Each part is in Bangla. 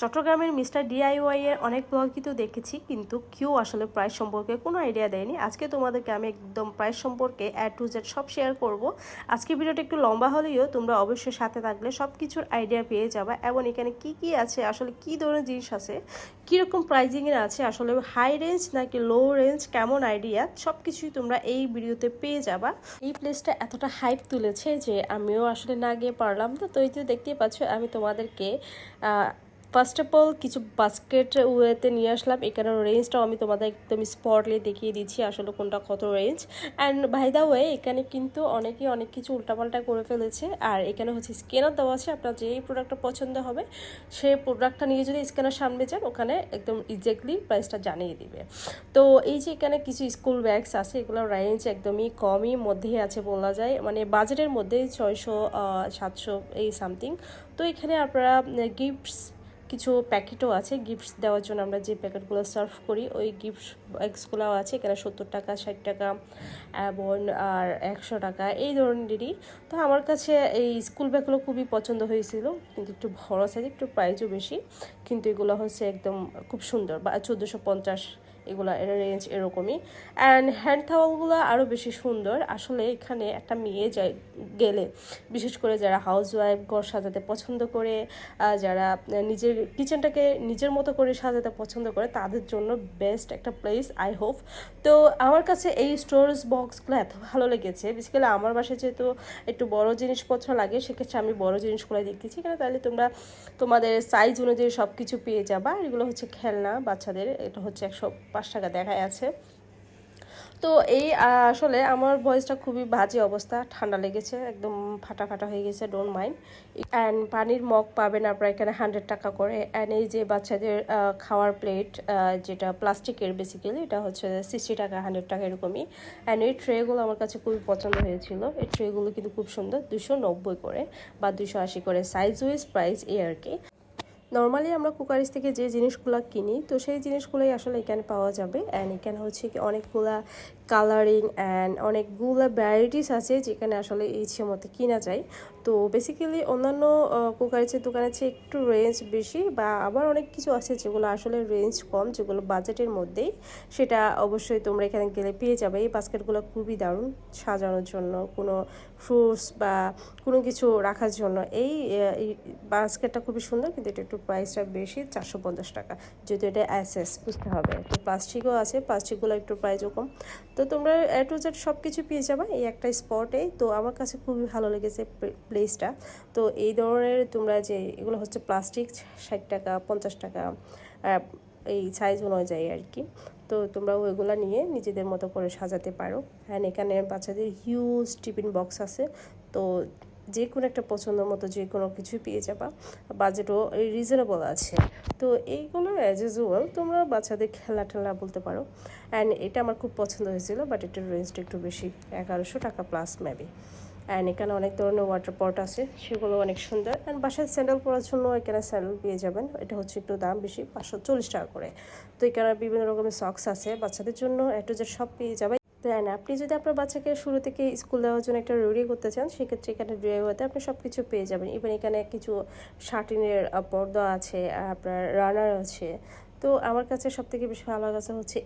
চট্টগ্রামের মিস্টার ডিআইওয়াই এর অনেক ব্লগ কিন্তু দেখেছি, কিন্তু কেউ আসলে প্রাইস সম্পর্কে কোনো আইডিয়া দেয়নি। আজকে তোমাদেরকে আমি একদম প্রাইস সম্পর্কে টু জেড সব শেয়ার করব। আজকে ভিডিওটা একটু লম্বা হলেও তোমরা অবশ্যই সাথে থাকলে সব কিছুর আইডিয়া পেয়ে যাবে, এবং এখানে কি কি আছে, আসলে কি ধরনের জিনিস আছে, কীরকম প্রাইজিংয়ের আছে, আসলে হাই রেঞ্জ নাকি লো রেঞ্জ, কেমন আইডিয়া, সব কিছুই তোমরা এই ভিডিওতে পেয়ে যাবা। এই প্লেসটা এতটা হাইপ তুলেছে যে আমিও আসলে না গিয়ে পারলাম না। তো এই যে দেখতেই পাচ্ছ, আমি তোমাদেরকে ফার্স্ট অফ অল কিছু বাস্কেট ওয়েতে নিয়ে আসলাম। এখানে রেঞ্জটাও আমি তোমাদের একদম স্পটলি দেখিয়ে দিচ্ছি আসলে কোনটা কত range. And by the way, এখানে কিন্তু অনেকেই অনেক কিছু উল্টাপাল্টা করে ফেলেছে। আর এখানে হচ্ছে স্ক্যানার দেওয়া আছে, আপনার যেই প্রোডাক্টটা পছন্দ হবে সেই প্রোডাক্টটা নিয়ে যদি স্ক্যানার সামনে যান, ওখানে একদম এক্স্যাক্টলি প্রাইসটা জানিয়ে দিবে। তো এই যে এখানে কিছু স্কুল ব্যাগস আছে, এগুলোর রেঞ্জ একদমই কমই মধ্যেই আছে বলা যায়, মানে বাজেটের মধ্যে 600-700 এই সামথিং। তো এখানে আপনারা গিফটস কিছু প্যাকেটও আছে, গিফটস দেওয়ার জন্য আমরা যে প্যাকেটগুলো সার্ভ করি ওই গিফট বক্সগুলোও আছে। এখানে 70 টাকা, 60 টাকা এবং আর 100 টাকা এই ধরনেরই। তো আমার কাছে এই স্কুল ব্যাগগুলো খুবই পছন্দ হয়েছিল, কিন্তু একটু বড় সাইজ, একটু প্রাইসও বেশি, কিন্তু এগুলো হচ্ছে একদম খুব সুন্দর, বা 1450 এগুলো এর রেঞ্জ এরকমই। অ্যান্ড হ্যান্ড টাওয়ালগুলো আরও বেশি সুন্দর। আসলে এখানে একটা মেয়ে যায় গেলে, বিশেষ করে যারা হাউস ওয়াইফ, ঘর সাজাতে পছন্দ করে, যারা নিজের কিচেনটাকে নিজের মতো করে সাজাতে পছন্দ করে, তাদের জন্য বেস্ট একটা প্লেস আই হোপ। তো আমার কাছে এই স্টোরেজ বক্সগুলো এত ভালো লেগেছে। বেসিক্যালি আমার বাসায় যেহেতু একটু বড় জিনিসপত্র লাগে, সেক্ষেত্রে আমি বড় জিনিসগুলো দেখতেছি এখানে। তাহলে তোমরা তোমাদের সাইজ অনুযায়ী সব কিছু পেয়ে যাবা। আর এগুলো হচ্ছে খেলনা বাচ্চাদের, এটা হচ্ছে 105 টাকা দেখায় আছে। তো এই আসলে আমার ভয়েসটা খুবই বাজে অবস্থা, ঠান্ডা লেগেছে, একদম ফাটা ফাটা হয়ে গেছে, ডোন্ট মাইন্ড। অ্যান্ড পানির মগ পাবেন আপনারা এখানে 100 টাকা করে। অ্যান্ড এই যে বাচ্চাদের খাওয়ার প্লেট, যেটা প্লাস্টিকের বেসিক্যালি, এটা হচ্ছে 60 টাকা, 100 টাকা এরকমই। অ্যান্ড এই ট্রেগুলো আমার কাছে খুবই পছন্দ হয়েছিল। এই ট্রেগুলো কিন্তু খুব সুন্দর, 290 করে বা 280 করে সাইজ ওয়াইজ প্রাইস এই আর কি। নর্মালি আমরা কুকারিস থেকে যে জিনিসগুলো কিনি, তো সেই জিনিসগুলোই আসলে এখানে পাওয়া যাবে। অ্যান্ড এখানে হচ্ছে কি অনেকগুলা কালারিং অ্যান্ড অনেকগুলো ভ্যারাইটিস আছে, যেখানে আসলে ইচ্ছে মতো কিনা যায়। তো বেসিক্যালি অন্যান্য কুকারিসের দোকানের চেয়ে একটু রেঞ্জ বেশি, বা আবার অনেক কিছু আছে যেগুলো আসলে রেঞ্জ কম, যেগুলো বাজেটের মধ্যেই, সেটা অবশ্যই তোমরা এখানে গেলে পেয়ে যাবে। এই বাস্কেটগুলো খুবই দারুণ সাজানোর জন্য, কোনো ফ্রুটস বা কোনো কিছু রাখার জন্য। এই বাস্কেটটা খুবই সুন্দর, কিন্তু এটা একটু প্রাইসটা বেশি, 450 টাকা, যেহেতু এটা অ্যাসেস বুঝতে হবে। তো প্লাস্টিকও আছে, প্লাস্টিকগুলো একটু প্রাইসও কম। তো তোমরা টু জেড সব কিছু পেয়ে যাবে এই একটা স্পটে। তো আমার কাছে খুবই ভালো লেগেছে প্লেসটা। তো এই ধরনের তোমরা যে এগুলো হচ্ছে প্লাস্টিক, 60 টাকা, 50 টাকা এই সাইজ অনুযায়ী আর কি। তো তোমরা ওইগুলো নিয়ে নিজেদের মতো করে সাজাতে পারো। অ্যান্ড এখানে বাচ্চাদের হিউজ টিফিন বক্স আছে। তো যে কোনো একটা পছন্দ মতো যে কোনো কিছু পেয়ে যাবা, বাজেটও রিজনেবল আছে। তো এইগুলো অ্যাজ ইউজুয়াল তোমরা বাচ্চাদের খেলা টেলা বলতে পারো। অ্যান্ড এটা আমার খুব পছন্দ হয়েছিল, বাট এটার রেঞ্জটা একটু বেশি, 1100 টাকা প্লাস মেবি। অ্যান্ড এখানে অনেক ধরনের ওয়াটার পট আছে, সেগুলো অনেক সুন্দর। অ্যান্ড বাসায় স্যান্ডেল পরার জন্য এখানে স্যান্ডেল পেয়ে যাবেন, এটা হচ্ছে একটু দাম বেশি, 540 টাকা করে। তো এখানে বিভিন্ন রকমের সক্স আছে বাচ্চাদের জন্য, একটু যে সব পেয়ে যাবে। দেন আপনি যদি আপনার বাচ্চাকে শুরু থেকে স্কুল দেওয়ার জন্য একটা রেডি করতে চান, সেক্ষেত্রে এখানে ড্রেওয়াতে আপনি সব কিছু পেয়ে যাবেন। ইভেন এখানে কিছু শার্টিনের পর্দা আছে, আপনার রানার আছে। তো আমার কাছে সবথেকে বেশি ভালো লাগছে হচ্ছে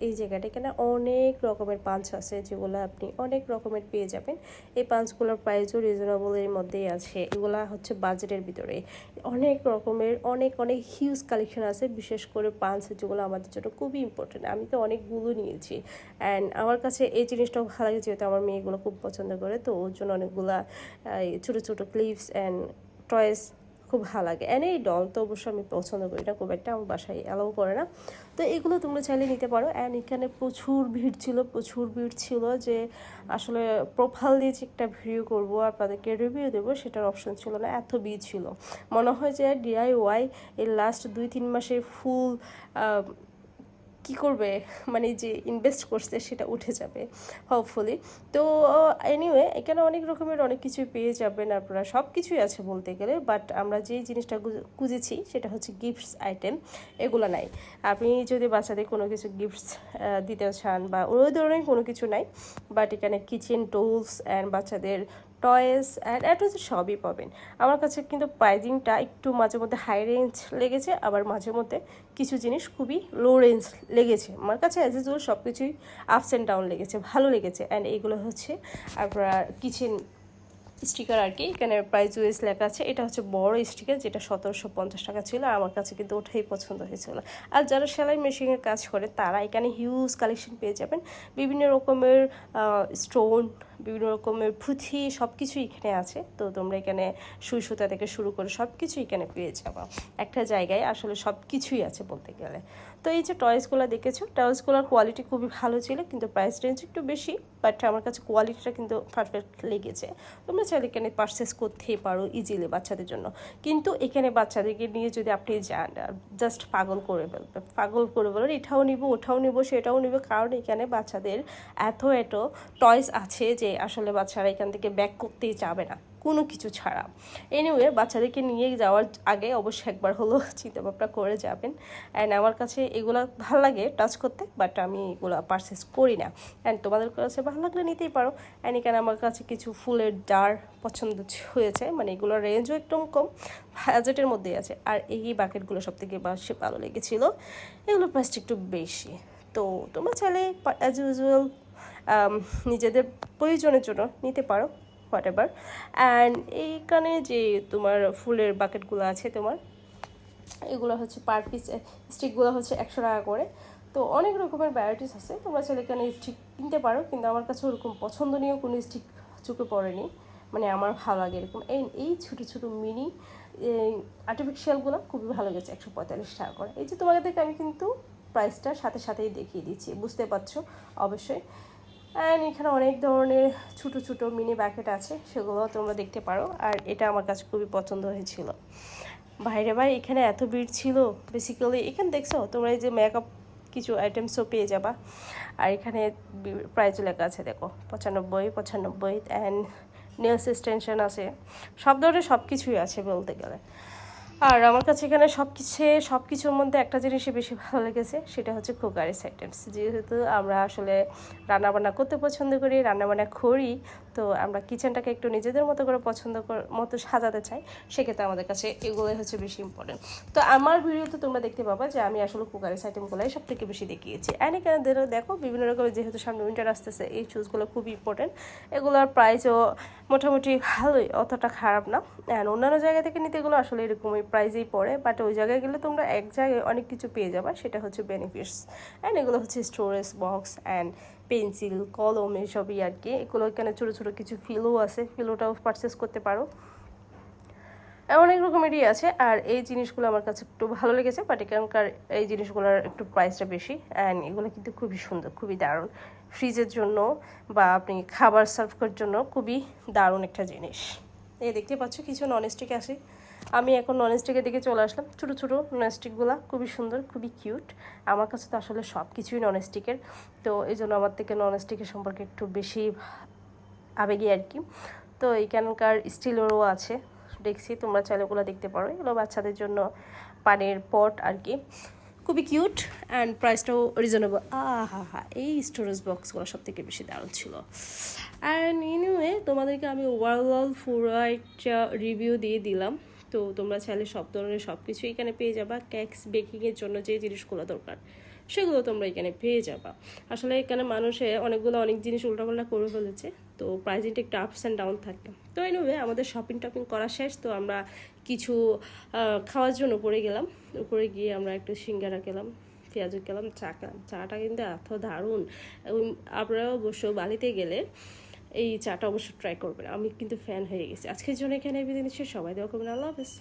এই জায়গাটা, এখানে অনেক রকমের পাঞ্চ আছে, যেগুলো আপনি অনেক রকমের পেয়ে যাবেন। এই পাঞ্চগুলোর প্রাইসও রিজনেবলের মধ্যেই আছে, এগুলা হচ্ছে বাজেটের ভিতরে। অনেক রকমের অনেক অনেক হিউজ কালেকশন আছে, বিশেষ করে পাঞ্চ, যেগুলো আমাদের জন্য খুবই ইম্পর্টেন্ট। আমি তো অনেকগুলো নিয়েছি। অ্যান্ড আমার কাছে এই জিনিসটাও ভালো লাগে, যেহেতু আমার মেয়েগুলো খুব পছন্দ করে, তো ওর জন্য অনেকগুলা ছোটো ছোটো ক্লিপস অ্যান্ড টয়েস খুব ভালো লাগে। অ্যান্ড এই ডল তো অবশ্যই আমি পছন্দ করি না খুব একটা, আমার বাসায় অ্যালাউ করে না। তো এগুলো তোমরা চাইলে নিতে পারো। অ্যান্ড এখানে প্রচুর ভিড় ছিল, যে আসলে প্রোফাইল দিয়ে যে একটা ভিডিও করবো, আপনাদেরকে রিভিউ দেবো, সেটার অপশন ছিল না, এত ভিড় ছিল। মনে হয় যে ডিআইওয়াই এই লাস্ট 2-3 মাসে ফুল কি করবে, মানে যে ইনভেস্ট করছে সেটা উঠে যাবে হোপফুলি। তো এনিওয়ে, এখানে অনেক রকমের অনেক কিছুই পেয়ে যাবেন আপনারা, সব কিছুই আছে বলতে গেলে। বাট আমরা যেই জিনিসটা খুঁজেছি সেটা হচ্ছে গিফটস আইটেম, এগুলো নাই। আপনি যদি বাচ্চাদের কোনো কিছু গিফটস দিতে চান বা ওই ধরনের কোনো কিছু নাই, বাট এখানে কিচেন টুলস অ্যান্ড বাচ্চাদের টয়েস অ্যান্ড অ্যাড্রেস সবই পাবেন। আমার কাছে কিন্তু প্রাইজিংটা একটু মাঝে মধ্যে হাই রেঞ্জ লেগেছে, আবার মাঝে মধ্যে কিছু জিনিস খুবই লো রেঞ্জ লেগেছে। আমার কাছে অ্যাজ ইউজুয়াল সব কিছুই আপস অ্যান্ড ডাউন লেগেছে, ভালো লেগেছে। অ্যান্ড এইগুলো হচ্ছে আপনার কিচেন স্টিকার আর কি, এখানে প্রাইস ওয়েস লেখা আছে। এটা হচ্ছে বড় স্টিকার, যেটা 1750 টাকা ছিল। আমার কাছে কিন্তু ওটাই পছন্দ হয়েছিল। আর যারা সেলাই মেশিনের কাজ করে তারা এখানে হিউজ কালেকশন পেয়ে যাবেন। বিভিন্ন রকমের স্টোন, বিভিন্ন রকমের পুঁথি, সব কিছুই এখানে আছে। তো তোমরা এখানে সুই সুতা থেকে শুরু করে সব কিছুই এখানে পেয়ে যাবা একটা জায়গায়। আসলে সব কিছুই আছে বলতে গেলে। তো এই যে টয়েসগুলো দেখেছো, টয়েসগুলোর কোয়ালিটি খুবই ভালো ছিল, কিন্তু প্রাইস রেঞ্জ একটু বেশি, বাট আমার কাছে কোয়ালিটিটা কিন্তু পারফেক্ট লেগেছে। তোমরা চাইলে এখানে পারচেস করতেই পারো ইজিলি বাচ্চাদের জন্য। কিন্তু এখানে বাচ্চাদেরকে নিয়ে যদি আপনি যান, জাস্ট পাগল করে ফেলবেন, এটাও নিব ওটাও নিব সেটাও নিব, কারণ এখানে বাচ্চাদের এত টয়েস আছে যে আসলে বাচ্চারা এখান থেকে ব্যাক করতেই যাবে না কোনো কিছু ছাড়া। এনিওয়ে, বাচ্চাদেরকে নিয়ে যাওয়ার আগে অবশ্যই একবার হলো চিন্তাভাবনা করে যাবেন। অ্যান্ড আমার কাছে এগুলো ভালো লাগে টাচ করতে, বাট আমি এগুলো পারচেস করি না। অ্যান্ড তোমাদের কাছে ভালো লাগলে নিতেই পারো। অ্যান্ড এখানে আমার কাছে কিছু ফুলের জার পছন্দ হয়েছে, মানে এগুলোর রেঞ্জও একদম কম, বাজেটের মধ্যেই আছে। আর এই বাকেটগুলো সব থেকে বেশি ভালো লেগেছিলো, এগুলোর প্রাইসটা একটু বেশি। তো তোমরা চাইলে অ্যাজ ইউজুয়াল নিজেদের প্রয়োজনের জন্য নিতে পারো, হোয়াট এভার। অ্যান্ড এইখানে যে তোমার ফুলের বাকেটগুলো আছে তোমার, এগুলো হচ্ছে পার পিস স্টিকগুলো হচ্ছে 100 টাকা করে। তো অনেক রকমের ভ্যারাইটিস আছে, তোমরা চাইলে এখানে স্টিক কিনতে পারো, কিন্তু আমার কাছে ওরকম পছন্দনীয় কোনো স্টিক চোখে পড়েনি। মানে আমার ভালো লাগে এরকম এই ছোটো ছোটো মিনি আর্টিফিশিয়ালগুলো খুবই ভালো গেছে, 145 টাকা করে। এই যে তোমাদেরকে আমি কিন্তু প্রাইসটা সাথে সাথেই দেখিয়ে দিচ্ছি, বুঝতে পারছো অবশ্যই। অ্যান্ড এখানে অনেক ধরনের ছোটো ছোটো মিনি ব্যাকেট আছে, সেগুলো তোমরা দেখতে পারো। আর এটা আমার কাছে খুবই পছন্দ হয়েছিল। বাইরে এখানে এত ভিড় ছিল, বেসিক্যালি এখানে দেখছো তোমরা এই যে মেকআপ কিছু আইটেমসও পেয়ে যাবা। আর এখানে প্রাইস লেখা আছে দেখো, 95। অ্যান্ড নেলস এক্সটেনশন আছে, সব ধরনের সব কিছুই আছে বলতে গেলে। আর আমার কাছে এখানে সব কিছুর মধ্যে একটা জিনিসই বেশি ভালো লেগেছে, সেটা হচ্ছে কুকারিস আইটেমস। যেহেতু আমরা আসলে রান্নাবান্না করতে পছন্দ করি, রান্নাবান্না করি, তো আমরা কিচেনটাকে একটু নিজেদের মতো করে মতো সাজাতে চাই, সেক্ষেত্রে আমাদের কাছে এগুলোই হচ্ছে বেশি ইম্পর্টেন্ট। তো আমার ভিডিওতে তোমরা দেখতে পাবা যে আমি আসলে কুকারিস আইটেমগুলোই সব থেকে বেশি দেখিয়েছি। অ্যান্ড এখানে দেখো বিভিন্ন রকমের, যেহেতু সামনে উইন্টার আসতেছে, এই চুজগুলো খুবই ইম্পর্টেন্ট। এগুলোর প্রাইসও মোটামুটি ভালোই, অতটা খারাপ না। অ্যান্ড অন্যান্য জায়গা থেকে নিতে এগুলো আসলে এরকমই প্রাইসেই পড়ে, বাট ওই জায়গায় গেলে তোমরা এক জায়গায় অনেক কিছু পেয়ে যাবা, সেটা হচ্ছে বেনিফিটস। অ্যান্ড এগুলো হচ্ছে স্টোরেজ বক্স অ্যান্ড পেন্সিল, কলম, এসবই আর কি। এগুলো এখানে ছোটো ছোটো কিছু ফিলও আছে, ফিলোটাও পারচেস করতে পারো। অনেক রকমেরই আছে। আর এই জিনিসগুলো আমার কাছে একটু ভালো লেগেছে, বাট এখানকার এই জিনিসগুলোর একটু প্রাইসটা বেশি। অ্যান্ড এগুলো কিন্তু খুবই সুন্দর, খুবই দারুণ, ফ্রিজের জন্য বা আপনি খাবার সার্ভ করার জন্য খুবই দারুণ একটা জিনিস। এই দেখতে পাচ্ছ কিছু ননস্টিক আছে, আমি এখন ননস্টিকের দিকে চলে আসলাম। ছোটো ছোটো ননস্টিকগুলো খুবই সুন্দর, খুবই কিউট। আমার কাছে তো আসলে সব কিছুই ননস্টিকের, তো এই জন্য আমার থেকে ননস্টিকের সম্পর্কে একটু বেশি আবেগী আর কি। তো এইখানকার স্টিলেরও আছে দেখছি, তোমরা চাইলে ওগুলো দেখতে পারো। এগুলো বাচ্চাদের জন্য পানির পট আর কি, খুবই কিউট। অ্যান্ড প্রাইসটাও রিজনেবল। এই স্টোরেজ বক্সগুলো সব থেকে বেশি দারুণ ছিল। অ্যান্ড এনিওয়ে, তোমাদেরকে আমি ওভারঅল পুরো একটা রিভিউ দিয়ে দিলাম। তো তোমরা চাইলে সব ধরনের সব কিছু এখানে পেয়ে যাবা। কেকস বেকিংয়ের জন্য যে জিনিসগুলো দরকার সেগুলো তোমরা এখানে পেয়ে যাবা। আসলে এখানে মানুষে অনেক জিনিস উল্টাপাল্টা করে ফেলেছে, তো প্রাইসিংটা একটু আপস অ্যান্ড ডাউন থাকে। তো এনিওয়ে, আমাদের শপিং করা শেষ। তো আমরা কিছু খাওয়ার জন্য উপরে গেলাম। উপরে গিয়ে আমরা একটু সিঙ্গারা খেলাম, পেঁয়াজু খেলাম, চা খেলাম। চাটা কিন্তু এত দারুণ, আপনারা অবশ্য বালিতে গেলে এই চাটা অবশ্য ট্রাই করবেন। আমি কিন্তু ফ্যান হয়ে গেছি। আজকের জন্য এখানে বিদায় নিচ্ছি, সবাই দেওয়া করবেন। আল্লাহ হাফেজ।